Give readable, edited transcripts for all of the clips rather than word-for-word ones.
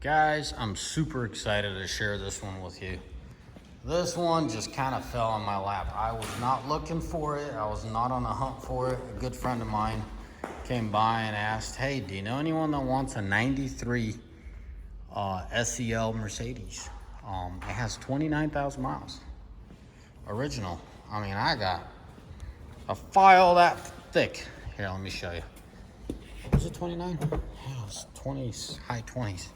Guys, I'm super excited to share this one with you. This one just kind of fell on my lap. I was not looking for it. I was not on a hunt for it. A good friend of mine came by and asked, hey, do you know anyone that wants a 93 SEL Mercedes? It has 29,000 miles. Original. I mean, I got a file that thick. Here, let me show you. Was it 29? Yeah, it was 20s, high 20s.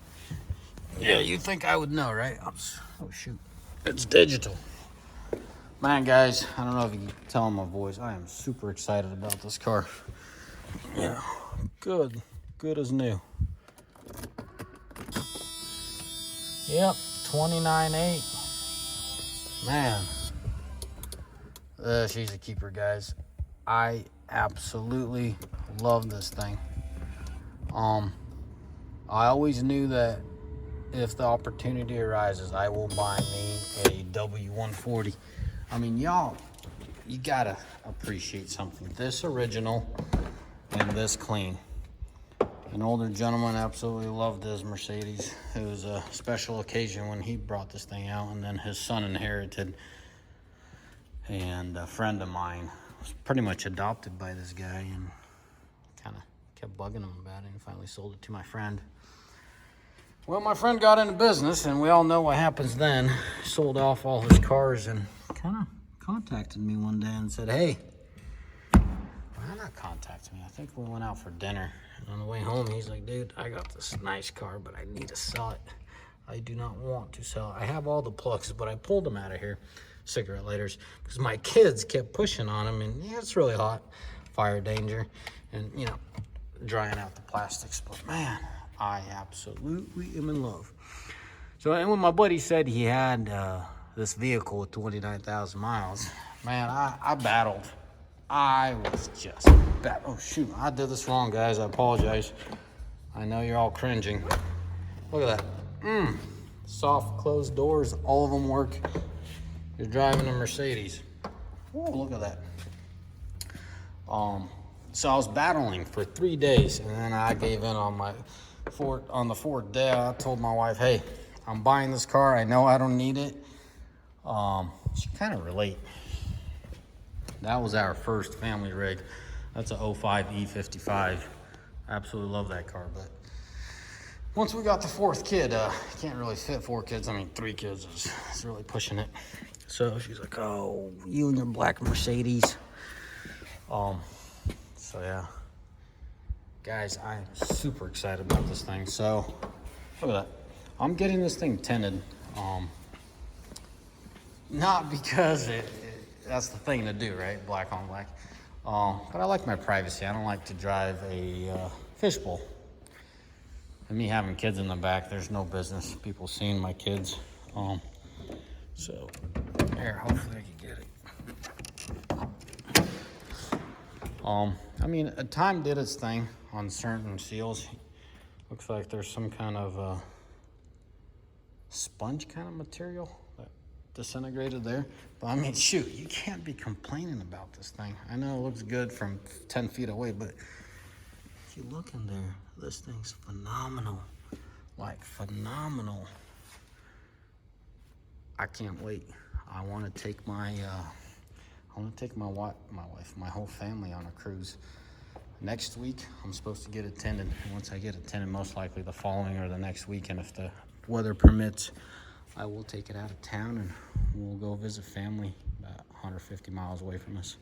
Yeah, you think I would know, right? Oh, shoot. It's digital. Man, guys, I don't know if you can tell in my voice. I am super excited about this car. Yeah, good. Good as new. Yep, 29.8. Man. She's a keeper, guys. I absolutely love this thing. I always knew that if the opportunity arises, I will buy me a W140. I mean, y'all, you gotta appreciate something. This original and this clean. An older gentleman absolutely loved his Mercedes. It was a special occasion when he brought this thing out, and then his son inherited. And a friend of mine was pretty much adopted by this guy and kind of kept bugging him about it, and finally sold it to my friend. Well, my friend got into business, and we all know what happens then. Sold off all his cars and kind of contacted me one day and said, hey, well, not contacted me. I think we went out for dinner. And on the way home, he's like, dude, I got this nice car, but I need to sell it. I do not want to sell it. I have all the plugs, but I pulled them out of here, cigarette lighters, because my kids kept pushing on them, and yeah, it's really hot, fire danger, and, you know, drying out the plastics. But, man, I absolutely am in love. So, and when my buddy said he had this vehicle with 29,000 miles, man, I battled. I was just oh shoot, I did this wrong, guys. I apologize. I know you're all cringing. Look at that. Soft closed doors, all of them work. You're driving a Mercedes. Oh, look at that. So I was battling for 3 days, and then I gave in on the fourth day. I told my wife, hey, I'm buying this car. I know I don't need it. She kind of relate. That was our first family rig. That's a 05 E55. Absolutely love that car. But once we got the fourth kid, can't really fit 4 kids. I mean, 3 kids is really pushing it. So she's like, oh, you and your black Mercedes. So yeah. Guys, I am super excited about this thing. So, look at that. I'm getting this thing tinted. Not because that's the thing to do, right? Black on black. But I like my privacy. I don't like to drive a fishbowl. And me having kids in the back, there's no business people seeing my kids. So, here, hopefully I can get it. I mean, time did its thing on certain seals. Looks like there's some kind of sponge kind of material that disintegrated there. But I mean, shoot, you can't be complaining about this thing. I know it looks good from 10 feet away, but if you look in there, this thing's phenomenal. Like, phenomenal. I can't wait. I want to take my wife, my whole family on a cruise. Next week, I'm supposed to get it tinted. Once I get it tinted, most likely the following or the next weekend, if the weather permits, I will take it out of town and we'll go visit family about 150 miles away from us.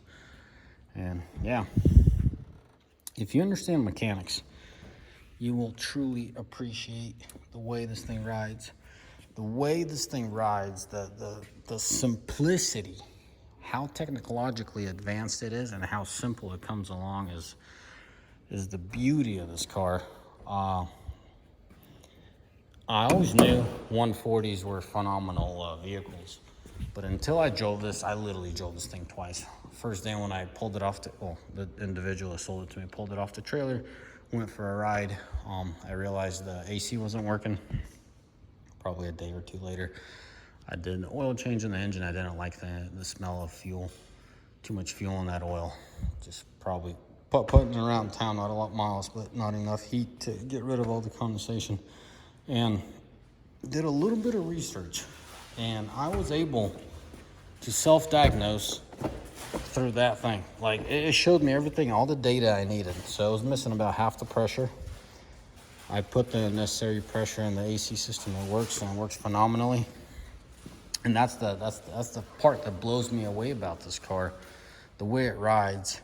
And yeah, if you understand mechanics, you will truly appreciate the way this thing rides. The way this thing rides, the simplicity, how technologically advanced it is and how simple it comes along is the beauty of this car. I always knew 140s were phenomenal vehicles, but until I drove this, I literally drove this thing twice. First day when I pulled it off, the individual that sold it to me pulled it off the trailer, went for a ride. I realized the AC wasn't working. Probably a day or two later, I did an oil change in the engine. I didn't like the smell of fuel. Too much fuel in that oil. Just probably putting it around town, not a lot of miles, but not enough heat to get rid of all the condensation. And did a little bit of research, and I was able to self-diagnose through that thing. Like, it showed me everything, all the data I needed. So I was missing about half the pressure. I put the necessary pressure in the AC system. It works, and it works phenomenally. And that's the part that blows me away about this car, the way it rides.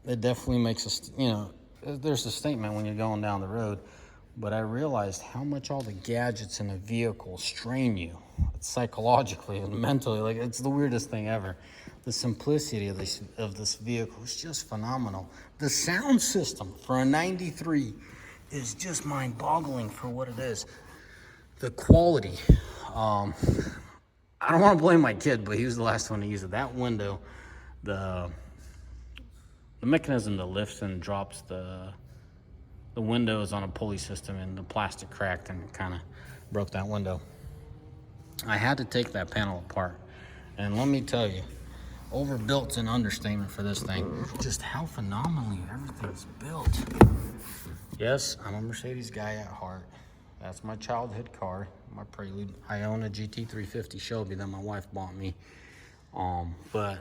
It definitely makes us, there's a statement when you're going down the road, but I realized how much all the gadgets in a vehicle strain you psychologically and mentally. Like, it's the weirdest thing ever. The simplicity of this vehicle is just phenomenal. The sound system for a 93 is just mind-boggling for what it is. The quality. I don't want to blame my kid, but he was the last one to use it. That window, the mechanism that lifts and drops the windows on a pulley system, and the plastic cracked and kind of broke that window. I had to take that panel apart, and let me tell you, overbuilt's an understatement for this thing. Just how phenomenally everything's built. Yes, I'm a Mercedes guy at heart. That's my childhood car, my Prelude. I own a GT350 Shelby that my wife bought me. But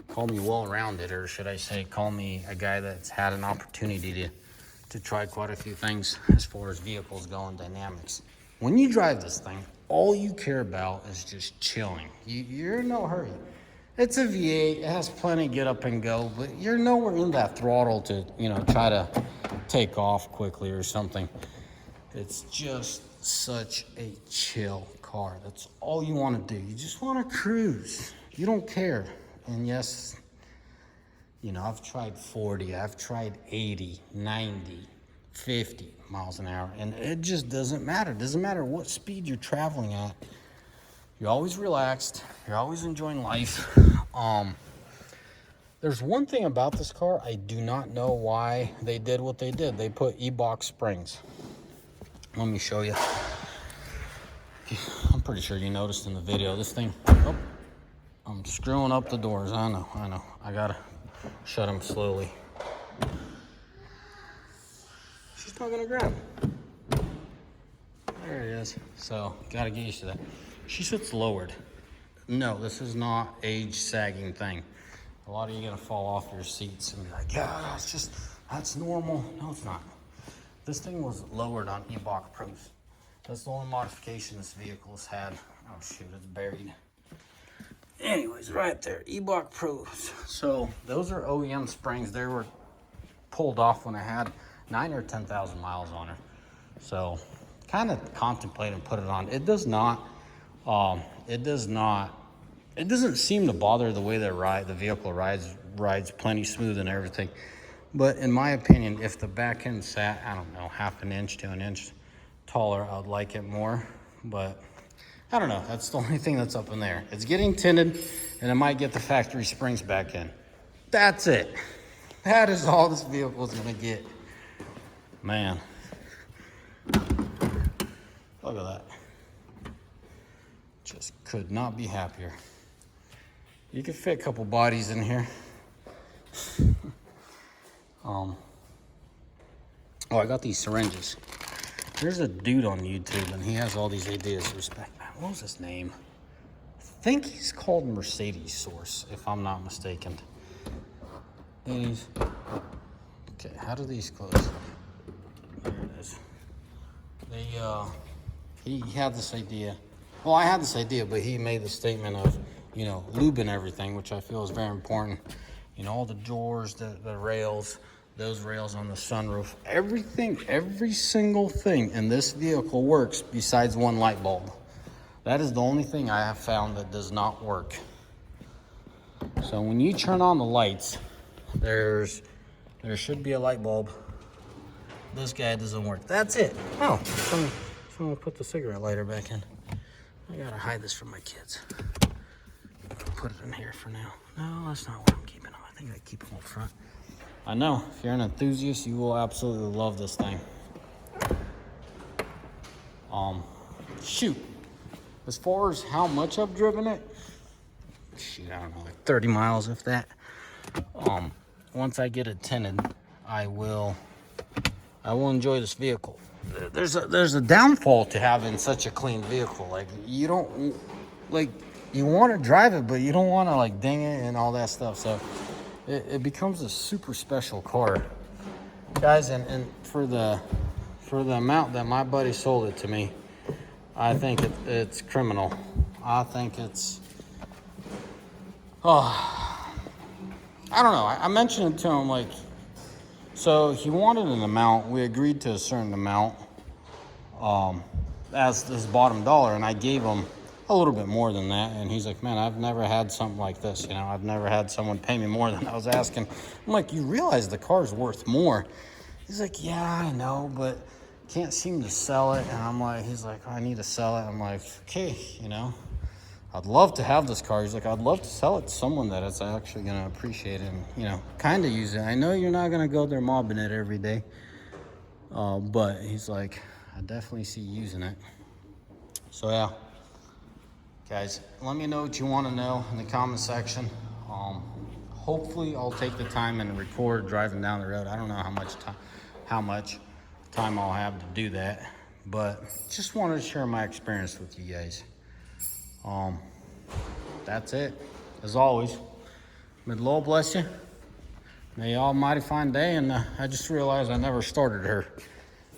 call me well-rounded, or should I say, call me a guy that's had an opportunity to try quite a few things as far as vehicles go and dynamics. When you drive this thing, all you care about is just chilling. You're in no hurry. It's a V8, it has plenty get up and go, but you're nowhere in that throttle to, try to take off quickly or something. It's just such a chill car. That's all you want to do. You just want to cruise. You don't care. And yes, I've tried 40, I've tried 80, 90, 50 miles an hour, and it just doesn't matter. It doesn't matter what speed you're traveling at. You're always relaxed. You're always enjoying life. There's one thing about this car, I do not know why they did what they did. They put E-box springs. Let me show you. I'm pretty sure you noticed in the video, this thing, I'm screwing up the doors. I know. I gotta shut them slowly. She's not gonna grab. There it is. So, gotta get used to that. She sits lowered. No, this is not age sagging thing. A lot of you are gonna fall off your seats and be like, yeah, that's normal. No, it's not. This thing was lowered on E-box Pros. That's the only modification this vehicle has had. Oh shoot, it's buried. Anyways, right there, E-box Pros. So those are OEM springs. They were pulled off when I had 9 or 10,000 miles on her. So kind of contemplate and put it on. It doesn't seem to bother the way the vehicle rides plenty smooth and everything. But in my opinion, if the back end sat, I don't know, half an inch to an inch taller, I'd like it more. But I don't know, that's the only thing that's up in there. It's getting tinted, and it might get the factory springs back in. That's it. That is all this vehicle is gonna get. Man, look at that. Just could not be happier. You could fit a couple bodies in here. I got these syringes. There's a dude on YouTube, and he has all these ideas. Respect, man. What was his name? I think he's called Mercedes Source, if I'm not mistaken. And okay, how do these close? There it is. He had this idea. Well, I had this idea, but he made the statement of, lubing everything, which I feel is very important. All the doors, the rails, those rails on the sunroof, everything, every single thing in this vehicle works besides one light bulb. That is the only thing I have found that does not work. So when you turn on the lights, there should be a light bulb. This guy doesn't work. That's it. Oh, someone put the cigarette lighter back in. I gotta hide this from my kids. Put it in here for now. No, that's not where I'm keeping them. I think I keep them up front. I know, if you're an enthusiast, you will absolutely love this thing. Shoot. As far as how much I've driven it, shoot, I don't know, like 30 miles, if that. Once I get it tinted, I will I will enjoy this vehicle. There's a downfall to having such a clean vehicle. Like, you don't, like, you want to drive it, but you don't want to like ding it and all that stuff. So it becomes a super special car, guys. And for the amount that my buddy sold it to me, I think it's criminal. I think it's, oh, I don't know. I mentioned it to him, like, so he wanted an amount. We agreed to a certain amount as this bottom dollar, and I gave him a little bit more than that. And he's like, man, I've never had something like this. You know, I've never had someone pay me more than I was asking. I'm like, you realize the car's worth more? He's like, yeah, I know, but can't seem to sell it. And I'm like, he's like, I need to sell it. I'm like, okay, you know, I'd love to have this car. He's like, I'd love to sell it to someone that is actually going to appreciate it and, you know, kind of use it. I know you're not going to go there mobbing it every day, but he's like, I definitely see you using it. So, yeah, guys, let me know what you want to know in the comment section. Hopefully, I'll take the time and record driving down the road. I don't know how much time I'll have to do that, but just wanted to share my experience with you guys. That's it. As always, may the Lord bless you. May you almighty fine day. And I just realized I never started her.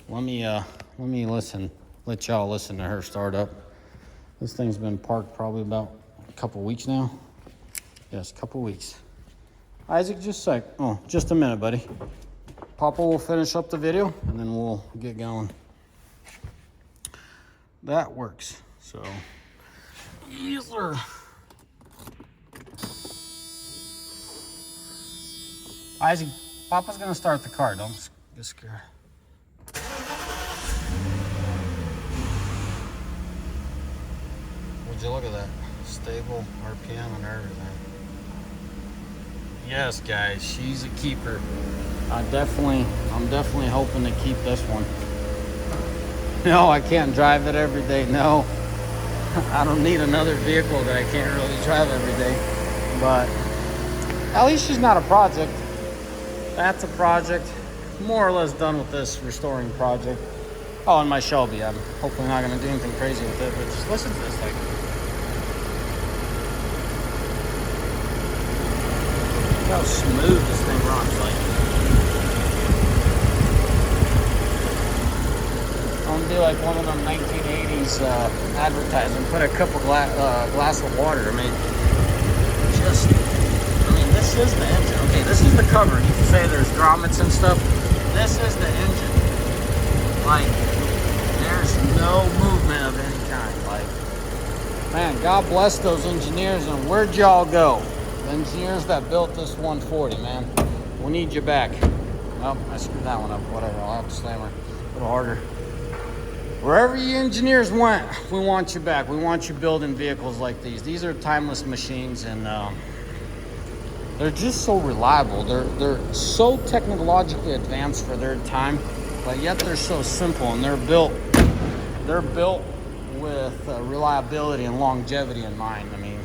Let me let y'all listen to her start up. This thing's been parked probably about a couple weeks now. Yes, a couple weeks. Isaac, just a minute, buddy. Papa will finish up the video and then we'll get going. That works. So, yes, sir. Isaac, Papa's gonna start the car. Don't get scared. Would you look at that? Stable RPM and everything. Yes, guys, she's a keeper. I'm definitely hoping to keep this one. No, I can't drive it every day. No, I don't need another vehicle that I can't really drive every day. But at least she's not a project. That's a project. More or less done with this restoring project. Oh, and my Shelby. I'm hopefully not going to do anything crazy with it, but just listen to this. Like, look how smooth this thing runs. Like, I'm gonna do like one of them 1980s advertising. Put a couple glass of water. I mean, this is the engine. Okay, this is the cover. You can say there's grommets and stuff. This is the engine. Like, there's no movement of any kind. Like, man, God bless those engineers. And where'd y'all go? The engineers that built this 140, man. We need you back. Oh, I screwed that one up. Whatever. I'll have to slam her a little harder. Wherever you engineers went, we want you back. We want you building vehicles like these. These are timeless machines, and they're just so reliable. They're so technologically advanced for their time, but yet they're so simple, and they're built with reliability and longevity in mind. I mean,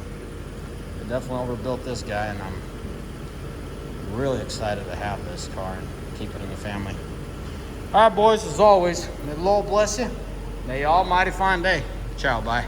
they definitely overbuilt this guy, and I'm really excited to have this car and keep it in the family. All right, boys, as always, may the Lord bless you. May you almighty fine day. Ciao, bye.